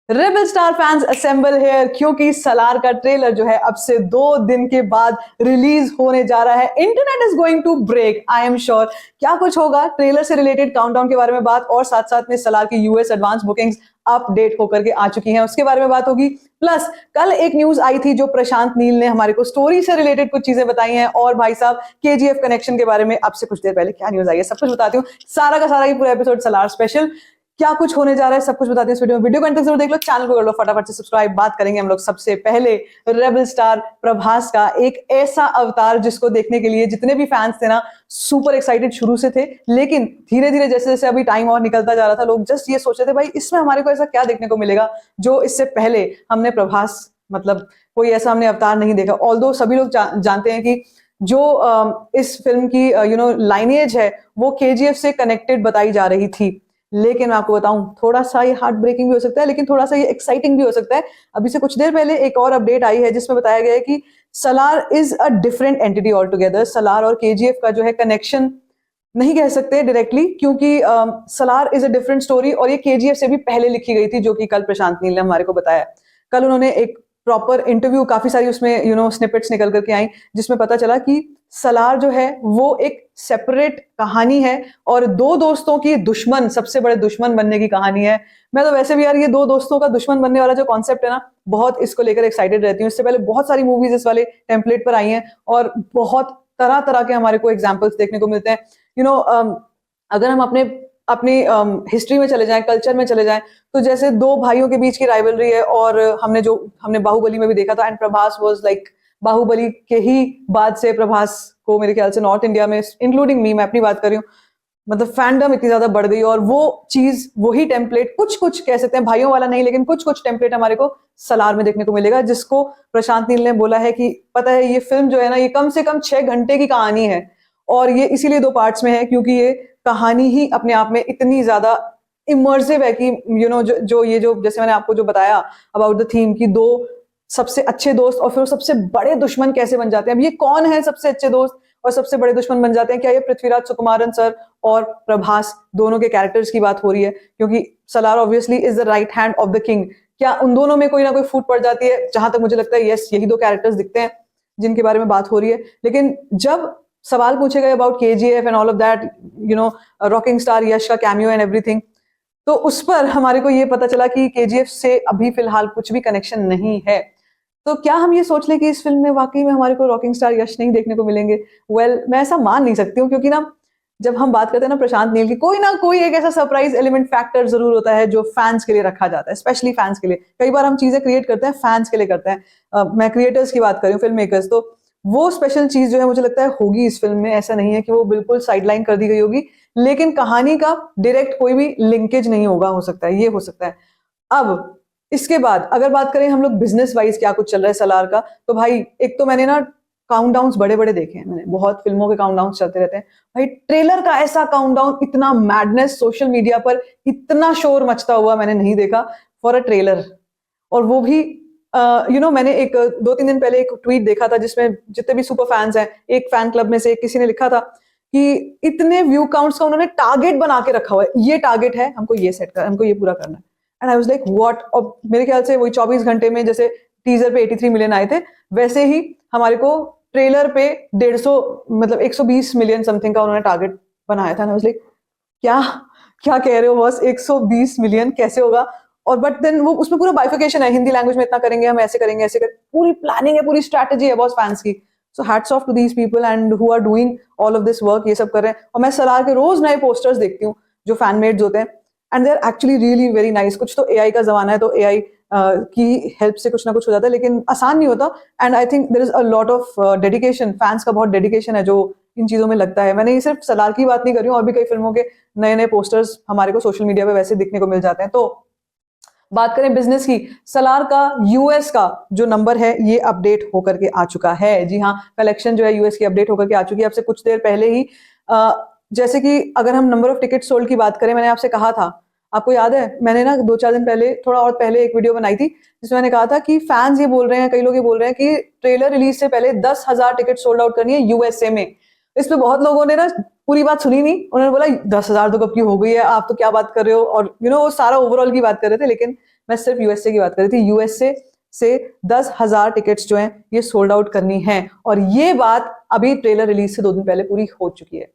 Rebel star fans assemble here क्योंकि सलार का trailer जो है अब से 2 दिन के बाद रिलीज होने जा रहा है। Internet is going to break, I am sure. क्या कुछ होगा, ट्रेलर से रिलेटेड काउंटडाउन के बारे में बात, और साथ साथ में सलार की यूएस एडवांस बुकिंग्स अपडेट होकर के आ चुकी हैं, उसके बारे में बात होगी। प्लस कल एक न्यूज आई थी जो प्रशांत नील ने हमारे को स्टोरी से रिलेटेड कुछ चीजें बताई हैं, और भाई साहब केजीएफ कनेक्शन के बारे में अब से कुछ देर पहले क्या न्यूज आई है सब कुछ बताती हूँ। सारा का सारा ये पूरा एपिसोड सलार स्पेशल, क्या कुछ होने जा रहा है सब कुछ बताते हैं इस वीडियो को एंड तक जरूर देख लो। चैनल को कर लो फटाफट से सब्सक्राइब। बात करेंगे हम लोग सबसे पहले रेबल स्टार प्रभास का, एक ऐसा अवतार जिसको देखने के लिए जितने भी फैंस थे ना सुपर एक्साइटेड शुरू से थे, लेकिन धीरे धीरे जैसे जैसे अभी टाइम और निकलता जा रहा था लोग जस्ट ये सोच रहे थे भाई इसमें हमारे को ऐसा क्या देखने को मिलेगा जो इससे पहले हमने प्रभास मतलब कोई ऐसा हमने अवतार नहीं देखा। ऑल्दो सभी लोग जानते हैं कि जो इस फिल्म की लाइनेज है वो केजीएफ से कनेक्टेड बताई जा रही थी, लेकिन मैं आपको बताऊं थोड़ा सा ये हार्ट ब्रेकिंग भी हो सकता है, लेकिन थोड़ा सा ये एक्साइटिंग भी हो सकता है। अभी से कुछ देर पहले एक और अपडेट आई है जिसमें बताया गया है कि Salaar is a different entity all together. Salaar और केजीएफ का जो है कनेक्शन नहीं कह सकते डायरेक्टली, क्योंकि Salaar is a different story और ये केजीएफ से भी पहले लिखी गई थी, जो कि कल प्रशांत नील ने हमारे को बताया। कल उन्होंने एक प्रॉपर इंटरव्यू, काफी सारी उसमें स्निपेट्स निकल करके आई जिसमें पता चला कि सलार जो है वो एक सेपरेट कहानी है और दो दोस्तों की दुश्मन, सबसे बड़े दुश्मन बनने की कहानी है। मैं तो वैसे भी यार ये दो दोस्तों का दुश्मन बनने वाला जो कॉन्सेप्ट है ना, बहुत इसको लेकर एक्साइटेड रहती हूँ। इससे पहले बहुत सारी मूवीज इस वाले टेम्पलेट पर आई हैं और बहुत तरह तरह के हमारे को एग्जाम्पल्स देखने को मिलते हैं। अगर हम अपनी हिस्ट्री में चले जाएं, कल्चर में चले जाएं, तो जैसे दो भाइयों के बीच की राइवलरी है, और हमने बाहुबली में भी देखा था, and Prabhas was like Baahubali के ही बाद से प्रभास को मेरे ख्याल से नॉर्थ इंडिया में, इंक्लूडिंग मी, मैं अपनी बात कर रही हूँ, मतलब फैंडम इतनी ज्यादा बढ़ गई। और वो चीज, वही टेम्पलेट, कुछ कुछ कह सकते हैं भाइयों वाला नहीं, लेकिन कुछ कुछ टेम्पलेट हमारे को सलार में देखने को मिलेगा, जिसको प्रशांत नील ने बोला है कि पता है ये फिल्म जो है ना ये कम से कम 6 घंटे की कहानी है, और ये इसीलिए 2 पार्ट्स में है क्योंकि ये कहानी ही अपने आप में इतनी ज्यादा इमर्सिव है कि जो जैसे मैंने आपको जो बताया अबाउट द थीम की, दो सबसे अच्छे दोस्त और फिर वो सबसे बड़े दुश्मन कैसे बन जाते हैं। अब ये कौन है सबसे अच्छे दोस्त और सबसे बड़े दुश्मन बन जाते हैं? क्या ये पृथ्वीराज सुकुमारन सर और प्रभास दोनों के कैरेक्टर्स की बात हो रही है? क्योंकि Salaar obviously is the right hand of the king. क्या उन दोनों में कोई ना कोई फूट पड़ जाती है? जहां तक मुझे लगता है यस, यही 2 कैरेक्टर्स दिखते हैं जिनके बारे में बात हो रही है। लेकिन जब सवाल पूछे गए about KGF and all of that, rocking star Yash का कैमियो एंड एवरीथिंग, तो उस पर हमारे को ये पता चला कि केजीएफ से अभी फिलहाल कुछ भी कनेक्शन नहीं है। तो क्या हम ये सोच लें कि इस फिल्म में वाकई में हमारे को रॉकिंग स्टार यश नहीं देखने को मिलेंगे? मैं ऐसा मान नहीं सकती हूँ, क्योंकि ना जब हम बात करते हैं ना प्रशांत नील की, कोई ना कोई एक ऐसा सरप्राइज एलिमेंट फैक्टर जरूर होता है जो फैंस के लिए रखा जाता है, स्पेशली फैंस के लिए। कई बार हम चीजें क्रिएट करते हैं फैंस के लिए करते हैं। मैं क्रिएटर्स की बात कर रही हूँ, फिल्म मेकर्स, तो वो स्पेशल चीज जो है मुझे लगता है होगी इस फिल्म में। ऐसा नहीं है कि वो बिल्कुल साइडलाइन कर दी गई होगी, लेकिन कहानी का डायरेक्ट कोई भी लिंकेज नहीं होगा, हो सकता है, ये हो सकता है। अब इसके बाद अगर बात करें हम लोग बिजनेस वाइज क्या कुछ चल रहा है सलार का, तो भाई एक तो मैंने ना काउंटडाउन्स बड़े बड़े देखे हैं, मैंने बहुत फिल्मों के काउंटडाउन्स चलते रहते हैं। भाई ट्रेलर का ऐसा काउंटडाउन, इतना मैडनेस, सोशल मीडिया पर इतना शोर मचता हुआ मैंने नहीं देखा फॉर अ ट्रेलर। और वो भी मैंने एक 2-3 दिन पहले एक ट्वीट देखा था जिसमें जितने भी सुपर फैंस हैं, एक फैन क्लब में से किसी ने लिखा था कि इतने व्यू काउंट्स का उन्होंने टारगेट बना के रखा हुआ है, ये टारगेट है, हमको ये सेट कर, हमको ये पूरा करना है। And I was like what. और मेरे ख्याल से वही 24 घंटे में जैसे टीजर पे 83 मिलियन आए थे, वैसे ही हमारे को ट्रेलर पे 150, मतलब 120 मिलियन समथिंग का उन्होंने टारगेट बनाया था। आई वाज लाइक क्या क्या कह रहे हो बॉस, 120 मिलियन कैसे होगा? और बट देन वो उसमें पूरा बाइफिकेशन है, हिंदी लैंग्वेज में इतना करेंगे, हम ऐसे करेंगे, ऐसे करेंगे, पूरी प्लानिंग है, पूरी स्ट्रैटेजी है बॉस फैंस की। So hats off to these people and who are doing all of this work, ये सब कर रहे हैं। और मैं सलार के रोज नए पोस्टर्स देखती हूँ जो फैन मेड्स होते हैं, and they are actually really very nice. कुछ तो एआई का जमाना है, तो एआई की हेल्प से कुछ ना कुछ हो जाता है, लेकिन आसान नहीं होता। And I think there is a lot of dedication, fans का बहुत डेडिकेशन है जो इन चीजों में लगता है। मैंने ये सिर्फ सलार की बात नहीं कर रही हूँ, और भी कई फिल्मों के नए नए पोस्टर्स हमारे को सोशल मीडिया पे वैसे दिखने को मिल जाते हैं। तो बात करें बिजनेस की, सलार का यूएस का जो नंबर है ये अपडेट होकर के आ चुका है। जी हाँ, कलेक्शन जो है यूएस की अपडेट होकर के आ चुकी है, आपसे कुछ देर पहले ही। जैसे कि अगर हम नंबर ऑफ टिकट सोल्ड की बात करें, मैंने आपसे कहा था, आपको याद है, मैंने ना 2-4 दिन पहले, थोड़ा और पहले एक वीडियो बनाई थी जिसमें मैंने कहा था कि फैंस ये बोल रहे हैं, कई लोग ये बोल रहे हैं कि ट्रेलर रिलीज से पहले 10,000 टिकट सोल्ड आउट करनी है यूएसए में। इस पे बहुत लोगों ने ना पूरी बात सुनी नहीं, उन्होंने बोला 10,000 तो कब की हो गई है, आप तो क्या बात कर रहे हो, और वो सारा ओवरऑल की बात कर रहे थे। लेकिन मैं सिर्फ यूएसए की बात कर रही थी। यूएसए से 10,000 टिकट्स जो हैं ये सोल्ड आउट करनी है, और ये बात अभी ट्रेलर रिलीज से 2 दिन पहले पूरी हो चुकी है।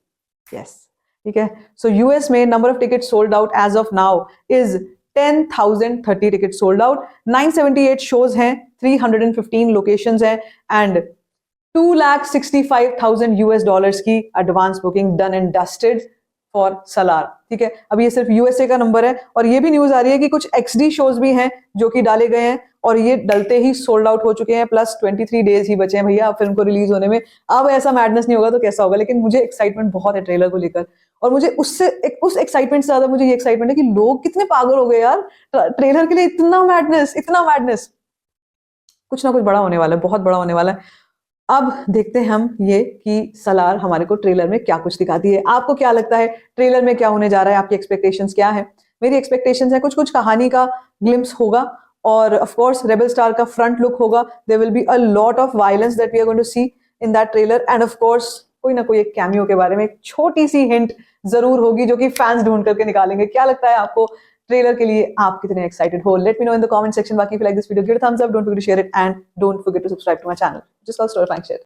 यस, ठीक है। सो यूएस में number of ticket sold out as of now is 10,030 ticket sold out. 978 shows हैं, 315 लोकेशंस हैं, एंड $265,000 की advance booking done and dusted for Salaar. ठीक है, अब ये सिर्फ यूएसए का नंबर है, और ये भी न्यूज आ रही है कि कुछ एक्सडी शोज भी हैं जो कि डाले गए हैं, और ये डलते ही सोल्ड आउट हो चुके हैं, प्लस 23 डेज ही बचे हैं भैया फिल्म को रिलीज होने में। अब ऐसा मैडनेस नहीं होगा तो कैसा होगा, लेकिन मुझे एक्साइटमेंट बहुत है ट्रेलर को लेकर, और मुझे उस एक्साइटमेंट से ज्यादा मुझे ये एक्साइटमेंट है कि लोग कितने पागल हो गए यार ट्रेलर के लिए। इतना मैडनेस, कुछ ना कुछ बड़ा होने वाला है, बहुत बड़ा होने वाला है। अब देखते हैं हम ये कि सलार हमारे को ट्रेलर में क्या कुछ दिखाती है। आपको क्या लगता है ट्रेलर में क्या होने जा रहा है? आपकी एक्सपेक्टेशंस क्या है? मेरी एक्सपेक्टेशंस है कुछ कहानी का ग्लिम्स होगा, और ऑफ कोर्स रेबल स्टार का फ्रंट लुक होगा। There will be a lot of violence that we are going to see in that trailer, and of course कोई ना कोई एक कैमियो के बारे में एक छोटी सी हिंट जरूर होगी जो कि फैंस ढूंढ करके निकालेंगे। क्या लगता है आपको ट्रेलर के लिए? आप कितने एक्साइटेड हो? Let me know in the comment section. बाकी if you like this video, give a thumbs up, don't forget to share it, and don't forget to subscribe to my channel. Just love story फैंक share.